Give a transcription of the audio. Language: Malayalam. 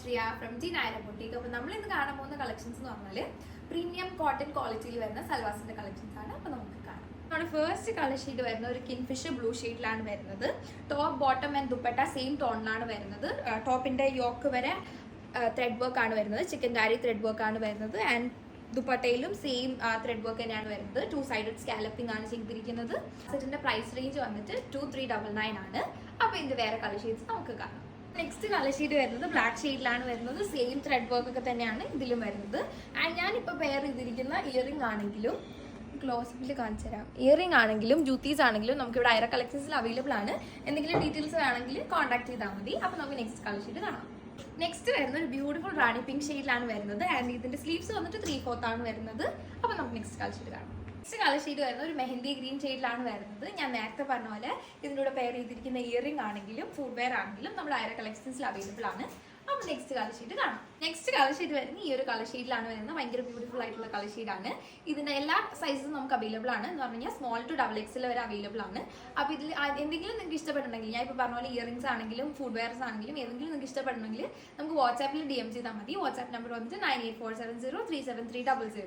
Shriya from G Nair boutique. അപ്പോൾ നമ്മൾ ഇന്ന് കാണാൻ പോകുന്ന കളക്ഷൻസ് എന്ന് പറഞ്ഞാൽ പ്രീമിയം കോട്ടൺ ക്വാളിറ്റിയിൽ വരുന്ന സൽവാസിന്റെ കളക്ഷൻസ് ആണ്. അപ്പോൾ നമുക്ക് കാണാം. നമ്മുടെ ഫസ്റ്റ് കളർ ഷീറ്റ് വരുന്ന ഒരു കിൻഫിഷർ ബ്ലൂ ഷെയ്ഡിലാണ് വരുന്നത്. Top bottom and dupatta same ടോണിലാണ് വരുന്നത്. ടോപ്പിന്റെ യോക്ക് വരെ ത്രെഡ് വർക്ക് ആണ് വരുന്നത്. ചിക്കൻ കാരി ത്രെഡ് വർക്ക് ആണ് വരുന്നത്. ആൻഡ് ദുപ്പട്ടയിലും സെയിം ത്രെഡ് വർക്ക് തന്നെയാണ് വരുന്നത്. 2 സൈഡഡ് സ്കാലപ്പിംഗ് ആണ് ചെയ്തിരിക്കുന്നത്. സെറ്റിന്റെ പ്രൈസ് റേഞ്ച് വന്നിട്ട് 2399 ആണ്. അപ്പോൾ ഇതിന്റെ വേറെ കളർ ഷീറ്റ്സ് നമുക്ക് കാണാം. നെക്സ്റ്റ് കളർ ഷീറ്റ് വരുന്നത് ബ്ലാക്ക് ഷെയ്ഡിലാണ് വരുന്നത്. സെയിം ത്രെഡ് വർക്ക് ഒക്കെ തന്നെയാണ് ഇതിലും വരുന്നത്. ആൻഡ് ഞാനിപ്പോൾ പെയർ ചെയ്തിരിക്കുന്ന ഇയറിംഗ് ആണെങ്കിലും ക്ലോസപ്പിൽ കാണിച്ചു തരാം. ഇയറിംഗ് ആണെങ്കിലും ജൂത്തീസ് ആണെങ്കിലും നമുക്ക് ഇവിടെ ഐറ കളക്ഷൻസിൽ അവൈലബിൾ ആണ്. എന്തെങ്കിലും ഡീറ്റെയിൽസ് വേണമെങ്കിൽ കോൺടാക്ട് ചെയ്താൽ മതി. അപ്പോൾ നമുക്ക് നെക്സ്റ്റ് കളർ ഷീറ്റ് കാണാം. നെക്സ്റ്റ് വരുന്നത് ഒരു ബ്യൂട്ടിഫുൾ റാണി പിങ്ക് ഷെയ്ഡിലാണ് വരുന്നത്. ആൻഡ് ഇതിന്റെ സ്ലീവ്സ് വന്നിട്ട് 3/4 ആണ് വരുന്നത്. അപ്പോൾ നമുക്ക് നെക്സ്റ്റ് കളർ ഷീറ്റ് കാണാം. നെക്സ്റ്റ് കളർ ഷീറ്റ് വരുന്നത് ഒരു മെഹന്തി ഗ്രീൻ ഷെയ്ഡിലാണ് വരുന്നത്. ഞാൻ നേരത്തെ പറഞ്ഞ പോലെ ഇതിൻ്റെ കൂടെ പെയർ ചെയ്തിരിക്കുന്ന ഇയറിംഗ് ആണെങ്കിലും ഫുഡ് വെയർ ആണെങ്കിലും നമ്മുടെ ഐറ കളക്ഷൻസിൽ അവൈലബിൾ ആണ്. അപ്പോൾ നെക്സ്റ്റ് കളർ ഷീറ്റ് കാണാം. നെക്സ്റ്റ് കളർ ഷീറ്റ് വരുന്നത് ഈ ഒരു കളർ ഷീറ്റിലാണ് വരുന്നത്. ഭയങ്കര ബ്യൂട്ടിഫുൾ ആയിട്ടുള്ള കളർ ഷീറ്റാണ്. ഇതിന്റെ എല്ലാ സൈസും നമുക്ക് അവൈലബിൾ ആണ്. എന്ന് പറഞ്ഞാൽ സ്മോൾ ടു XXL വരെ അവൈലബിൾ ആണ്. അപ്പോൾ ഇതിൽ എന്തെങ്കിലും നിങ്ങൾക്ക് ഇഷ്ടപ്പെട്ടുണ്ടെങ്കിൽ, ഞാൻ ഇപ്പോൾ പറഞ്ഞ പോലെ ഇയറിംഗ്സ് ആണെങ്കിലും ഫുഡ് വെയർസ് ആണെങ്കിലും ഏതെങ്കിലും നിങ്ങൾക്ക് ഇഷ്ടപ്പെട്ടുണ്ടെങ്കിൽ നമുക്ക് വാട്സാപ്പിൽ DM ചെയ്താൽ മതി. വാട്സാപ്പ് നമ്പർ വന്നിട്ട് 9847037300.